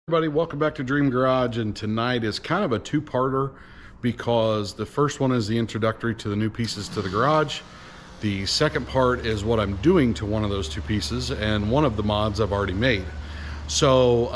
Everybody, welcome back to Dream Garage, and tonight is kind of a two-parter because the first one is the introductory to the new pieces to the garage. The second part is what I'm doing to one of those two pieces, and one of the mods I've already made. So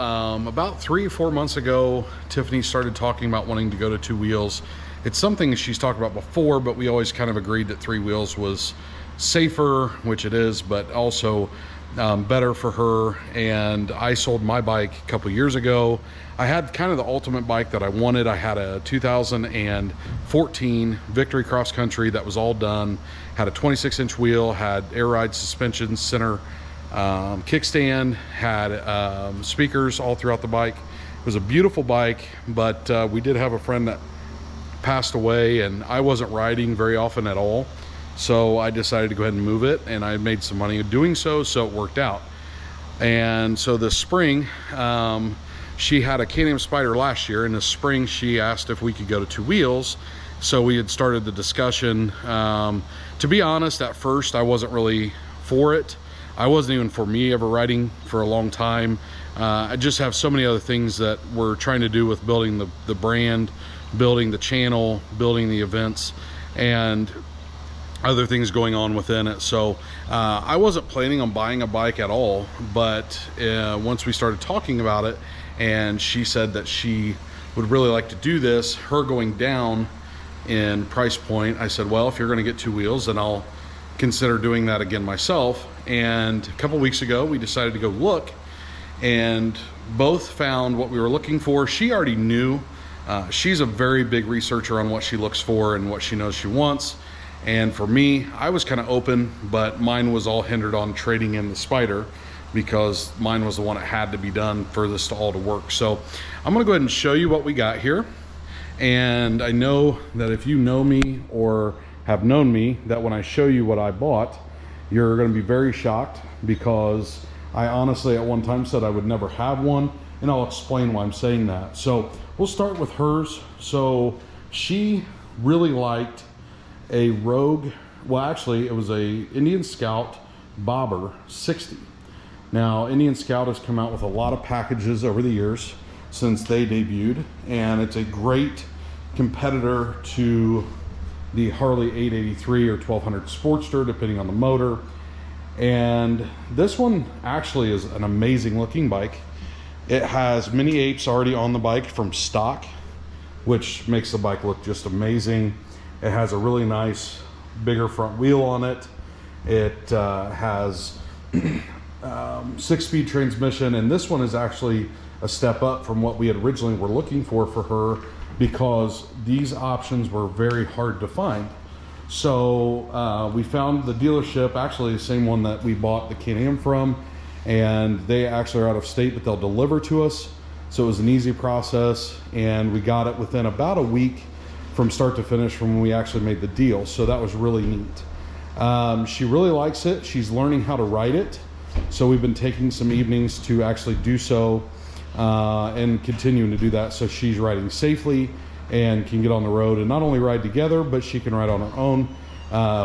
about 3 or 4 months ago, Tiffany started talking about wanting to go to 2 wheels. It's something she's talked about before, but we always kind of agreed that 3 wheels was safer, which it is, but also better for her. And I sold my bike a couple years ago. I had kind of the ultimate bike that I wanted. I had a 2014 Victory Cross Country that was all done, had a 26-inch wheel, had air ride suspension, center kickstand, had speakers all throughout the bike. It was a beautiful bike, but we did have a friend that passed away, and I wasn't riding very often at all. So I decided to go ahead and move it, and I made some money doing so, so it worked out. And so this spring, she had a Can-Am Spyder last year, and this spring she asked if we could go to 2 wheels. So we had started the discussion. To be honest, at first I wasn't really for it. I wasn't even for me ever riding for a long time. I just have so many other things that we're trying to do with building the brand, building the channel, building the events, and other things going on within it. So I wasn't planning on buying a bike at all, but once we started talking about it and she said that she would really like to do this, her going down in price point, I said, well, if you're going to get 2 wheels, then I'll consider doing that again myself. And a couple weeks ago we decided to go look, and both found what we were looking for. She already knew. She's a very big researcher on what she looks for and what she knows she wants. And for me, I was kind of open, but mine was all hindered on trading in the Spyder because mine was the one that had to be done for this to all to work. So I'm gonna go ahead and show you what we got here. And I know that if you know me or have known me, that when I show you what I bought, you're gonna be very shocked, because I honestly at one time said I would never have one, and I'll explain why I'm saying that. So we'll start with hers. So she really liked a Rogue, well actually it was a Indian Scout Bobber 60. Now Indian Scout has come out with a lot of packages over the years since they debuted, and it's a great competitor to the Harley 883 or 1200 Sportster, depending on the motor. And this one actually is an amazing looking bike. It has mini apes already on the bike from stock, which makes the bike look just amazing. It has a really nice bigger front wheel on it. It has 6-speed transmission, and this one is actually a step up from what we had originally were looking for her, because these options were very hard to find. So we found the dealership, actually the same one that we bought the Can-Am from, and they actually are out of state, but they'll deliver to us. So it was an easy process, and we got it within about a week from start to finish from when we actually made the deal. So that was really neat. She really likes it. She's learning how to ride it. So we've been taking some evenings to actually do so, and continuing to do that. So she's riding safely and can get on the road and not only ride together, but she can ride on her own,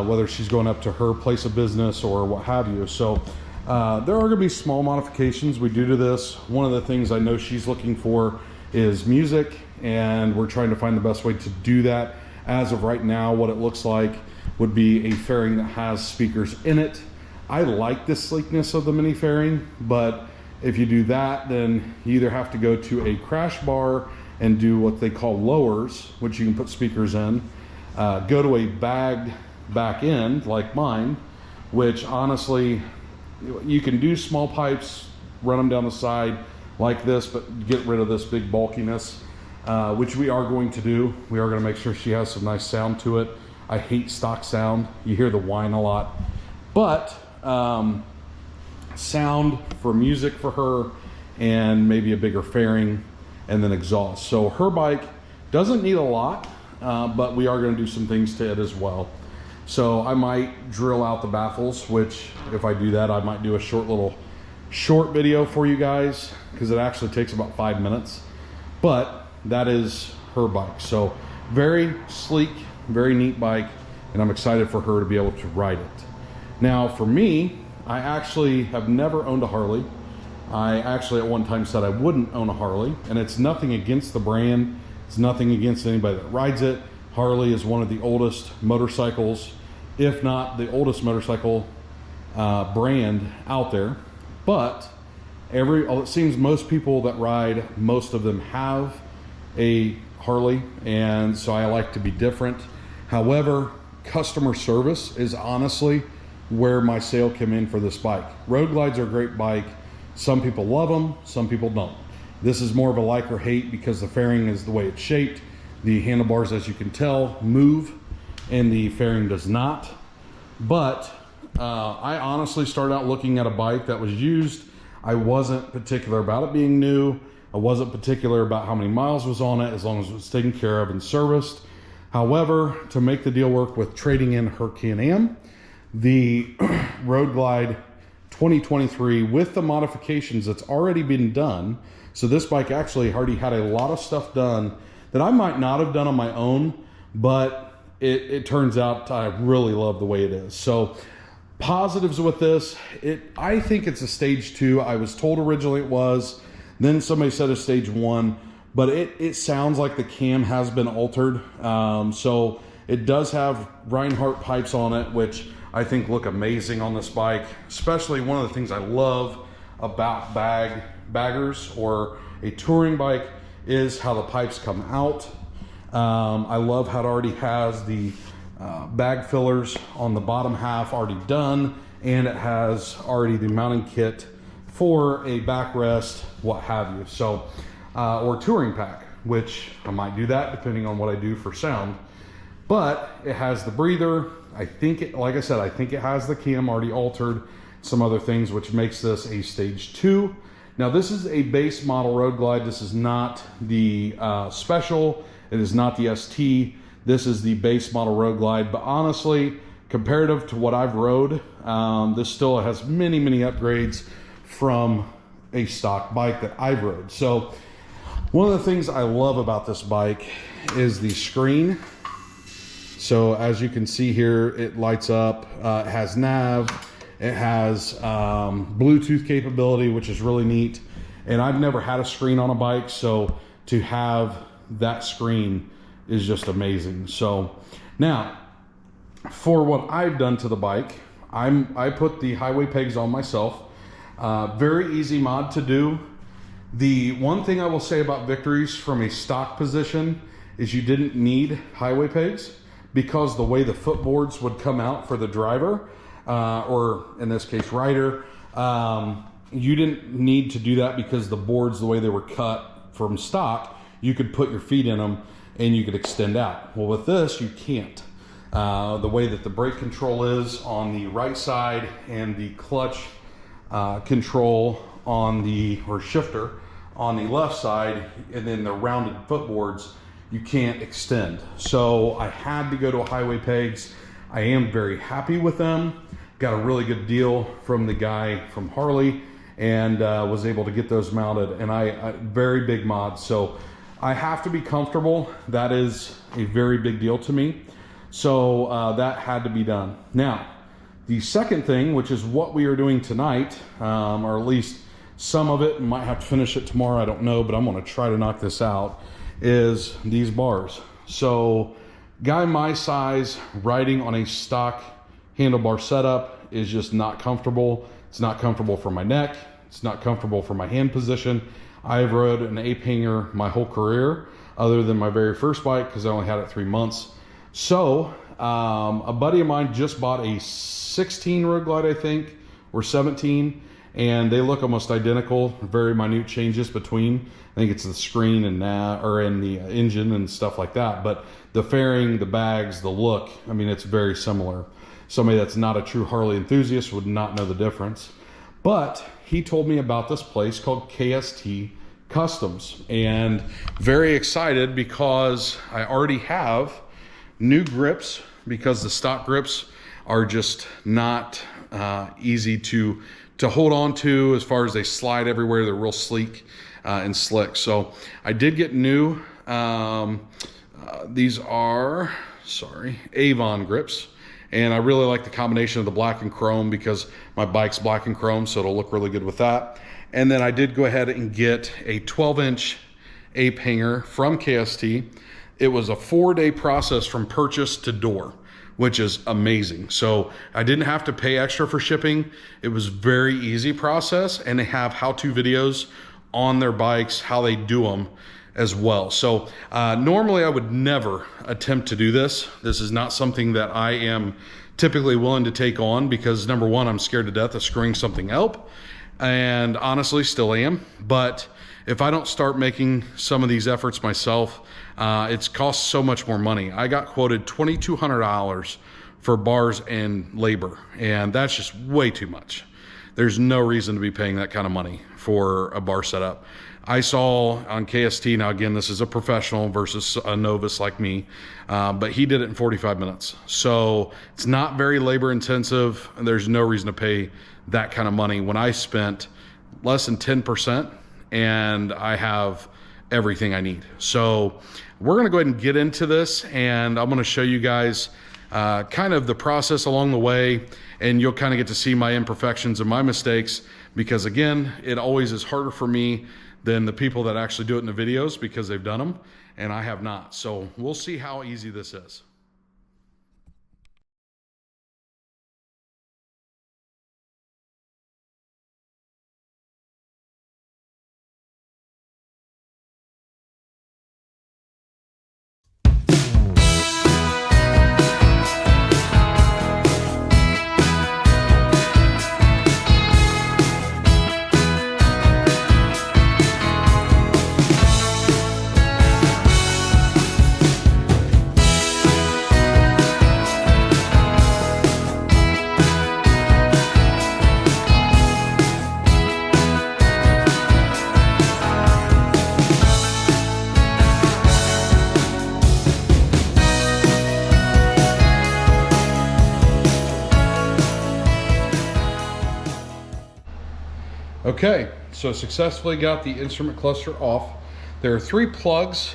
whether she's going up to her place of business or what have you. So there are gonna be small modifications we do to this. One of the things I know she's looking for is music, and we're trying to find the best way to do that. As of right now, what it looks like would be a fairing that has speakers in it. I like the sleekness of the mini fairing, but if you do that, then you either have to go to a crash bar and do what they call lowers, which you can put speakers in, go to a bagged back end like mine, which honestly, you can do small pipes, run them down the side like this, but get rid of this big bulkiness, which we are going to do. We are going to make sure she has some nice sound to it. I hate stock sound. You hear the whine a lot, but sound for music for her, and maybe a bigger fairing, and then exhaust. So her bike doesn't need a lot, but we are going to do some things to it as well. So I might drill out the baffles, which if I do that, I might do a short video for you guys, because it actually takes about 5 minutes. But that is her bike. So very sleek, very neat bike, and I'm excited for her to be able to ride it. Now for me, I actually have never owned a Harley. I actually at one time said I wouldn't own a Harley, and it's nothing against the brand. It's nothing against anybody that rides it. Harley is one of the oldest motorcycles, if not the oldest motorcycle brand out there. But it seems most people that ride, most of them have a Harley, and so I like to be different. However, customer service is honestly where my sale came in for this bike. Road Glides are a great bike. Some people love them, some people don't. This is more of a like or hate because the fairing is the way it's shaped. The handlebars, as you can tell, move and the fairing does not. But I honestly started out looking at a bike that was used. I wasn't particular about it being new. I wasn't particular about how many miles was on it, as long as it was taken care of and serviced. However, to make the deal work with trading in her Can-Am, the Road Glide 2023 with the modifications that's already been done. So this bike actually already had a lot of stuff done that I might not have done on my own, but it turns out I really love the way it is. So positives with this, I think it's a stage 2. I was told originally it was, then somebody said a stage 1, but it sounds like the cam has been altered. So it does have Reinhardt pipes on it, which I think look amazing on this bike. Especially one of the things I love about baggers or a touring bike is how the pipes come out. I love how it already has the bag fillers on the bottom half already done, and it has already the mounting kit for a backrest, what have you. So, or touring pack, which I might do that depending on what I do for sound. But it has the breather. I think like I said, I think it has the cam already altered, some other things, which makes this a stage 2. Now this is a base model Road Glide. This is not the special. It is not the ST. This is the base model Road Glide. But honestly, comparative to what I've rode, this still has many, many upgrades from a stock bike that I've rode. So one of the things I love about this bike is the screen. So as you can see here, it lights up. It has nav. It has Bluetooth capability, which is really neat. And I've never had a screen on a bike, so to have that screen is just amazing. So now, for what I've done to the bike, I put the highway pegs on myself. Very easy mod to do. The one thing I will say about Victories from a stock position is you didn't need highway pegs, because the way the footboards would come out for the driver, or in this case rider, you didn't need to do that because the boards, the way they were cut from stock, you could put your feet in them and you could extend out. Well, with this, you can't. The way that the brake control is on the right side and the clutch control on or shifter on the left side, and then the rounded footboards, you can't extend. So I had to go to highway pegs. I am very happy with them. Got a really good deal from the guy from Harley, and was able to get those mounted. And I very big mod, so I have to be comfortable. That is a very big deal to me. So that had to be done. Now, the second thing, which is what we are doing tonight, or at least some of it, might have to finish it tomorrow, I don't know, but I'm gonna try to knock this out, is these bars. So guy my size riding on a stock handlebar setup is just not comfortable. It's not comfortable for my neck. It's not comfortable for my hand position. I've rode an Ape Hanger my whole career, other than my very first bike, because I only had it 3 months. So a buddy of mine just bought a 16 Road Glide, I think, or 17, and they look almost identical. Very minute changes between. I think it's the screen and in the engine and stuff like that. But the fairing, the bags, the look, I mean, it's very similar. Somebody that's not a true Harley enthusiast would not know the difference. But he told me about this place called KST Customs, and very excited because I already have new grips, because the stock grips are just not easy to hold on to. As far as they slide everywhere, they're real sleek and slick. So I did get new. These are, Avon grips, And I really like the combination of the black and chrome because my bike's black and chrome, so it'll look really good with that. And then I did go ahead and get a 12-inch Ape hanger from KST. It was a 4-day process from purchase to door, which is amazing. So I didn't have to pay extra for shipping. It was very easy process, and they have how-to videos on their bikes, how they do them as well. So normally I would never attempt to do this. This is not something that I am typically willing to take on because number one, I'm scared to death of screwing something up, and honestly still am. But if I don't start making some of these efforts myself, it's cost so much more money. I got quoted $2,200 for bars and labor, and that's just way too much. There's no reason to be paying that kind of money for a bar setup. I saw on KST, now again, this is a professional versus a novice like me, but he did it in 45 minutes. So it's not very labor intensive, and there's no reason to pay that kind of money when I spent less than 10% and I have everything I need. So we're gonna go ahead and get into this, and I'm gonna show you guys kind of the process along the way, and you'll kind of get to see my imperfections and my mistakes, because again, it always is harder for me than the people that actually do it in the videos because they've done them and I have not. So we'll see how easy this is. Okay, so successfully got the instrument cluster off. There are 3 plugs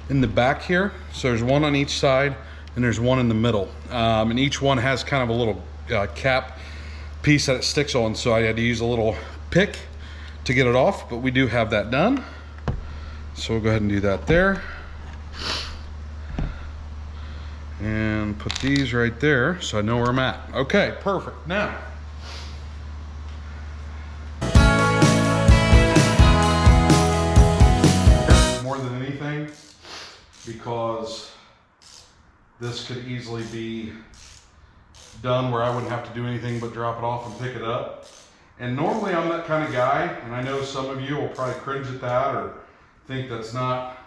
in the back here. So there's one on each side and there's one in the middle. And each one has kind of a little cap piece that it sticks on. So I had to use a little pick to get it off, but we do have that done. So we'll go ahead and do that there. And put these right there so I know where I'm at. Okay, perfect. Now, because this could easily be done where I wouldn't have to do anything but drop it off and pick it up. And normally I'm that kind of guy, and I know some of you will probably cringe at that or think that's not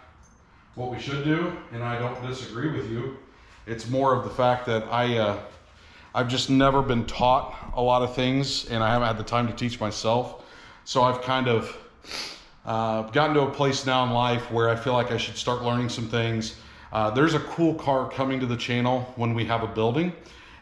what we should do, and I don't disagree with you. It's more of the fact that I've just never been taught a lot of things, and I haven't had the time to teach myself. So I've kind of gotten to a place now in life where I feel like I should start learning some things. There's a cool car coming to the channel when we have a building,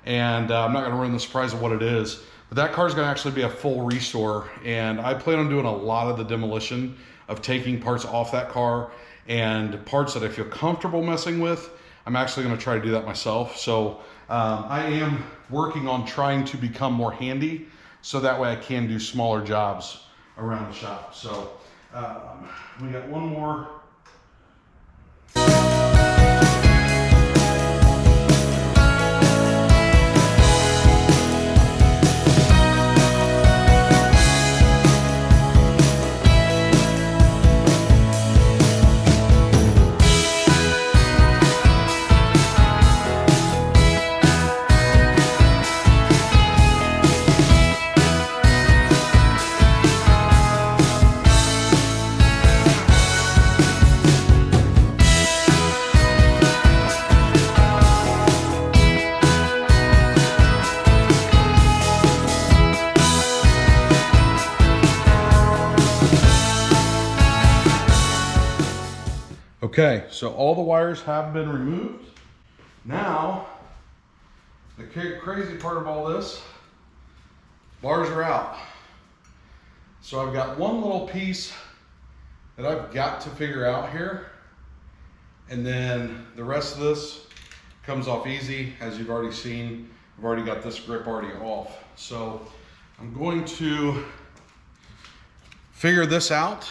and I'm not going to ruin the surprise of what it is, but that car is going to actually be a full restore, and I plan on doing a lot of the demolition of taking parts off that car, and parts that I feel comfortable messing with, I'm actually going to try to do that myself. So I am working on trying to become more handy so that way I can do smaller jobs around the shop. So we got one more. Okay, so all the wires have been removed. Now, the crazy part of all this, bars are out. So I've got one little piece that I've got to figure out here. And then the rest of this comes off easy, as you've already seen. I've already got this grip already off. So I'm going to figure this out,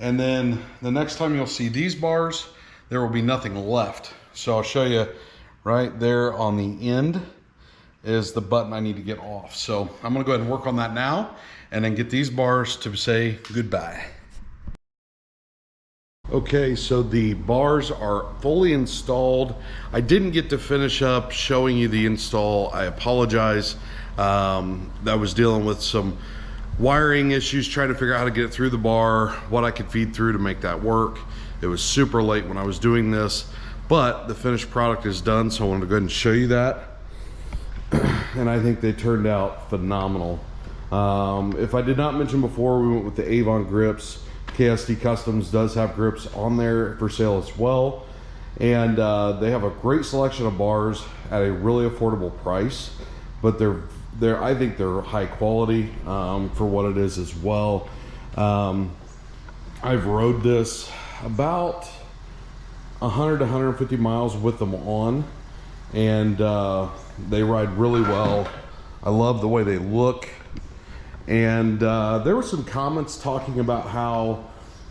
and then the next time you'll see these bars, there will be nothing left. So I'll show you right there on the end is the button I need to get off. So I'm gonna go ahead and work on that now and then get these bars to say goodbye. Okay, so the bars are fully installed. I didn't get to finish up showing you the install. I apologize. I was dealing with some wiring issues, trying to figure out how to get it through the bar, what I could feed through to make that work. It was super late when I was doing this, but the finished product is done, so I wanted to go ahead and show you that. And I think they turned out phenomenal. If I did not mention before, we went with the Avon grips. KSD Customs does have grips on there for sale as well. And they have a great selection of bars at a really affordable price, but I think they're high quality for what it is as well. I've rode this about 100 to 150 miles with them on, and they ride really well. I love the way they look. And there were some comments talking about how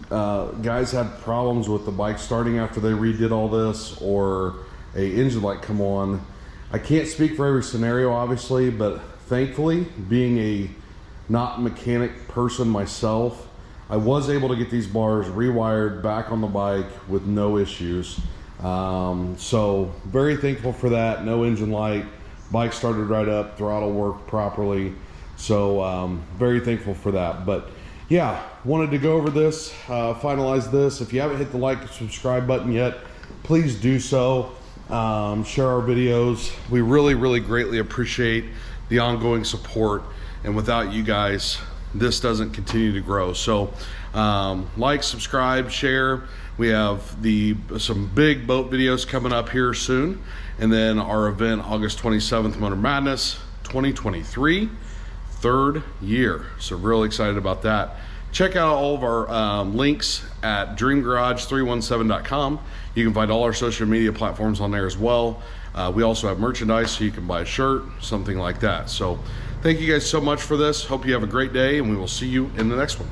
guys had problems with the bike starting after they redid all this, or a engine light come on. I can't speak for every scenario, obviously, but thankfully, being a not mechanic person myself, I was able to get these bars rewired back on the bike with no issues. So very thankful for that. No engine light, bike started right up, throttle worked properly. So very thankful for that. But yeah, wanted to go over this, finalize this. If you haven't hit the like and subscribe button yet, please do so. Share our videos. We really greatly appreciate the ongoing support, and without you guys, this doesn't continue to grow. So like, subscribe, share. We have some big boat videos coming up here soon, and then our event August 27th, Motor Madness 2023, third year. So really excited about that. Check out all of our links at dreamgarage317.com. You can find all our social media platforms on there as well. We also have merchandise, so you can buy a shirt, something like that. So thank you guys so much for this. Hope you have a great day, and we will see you in the next one.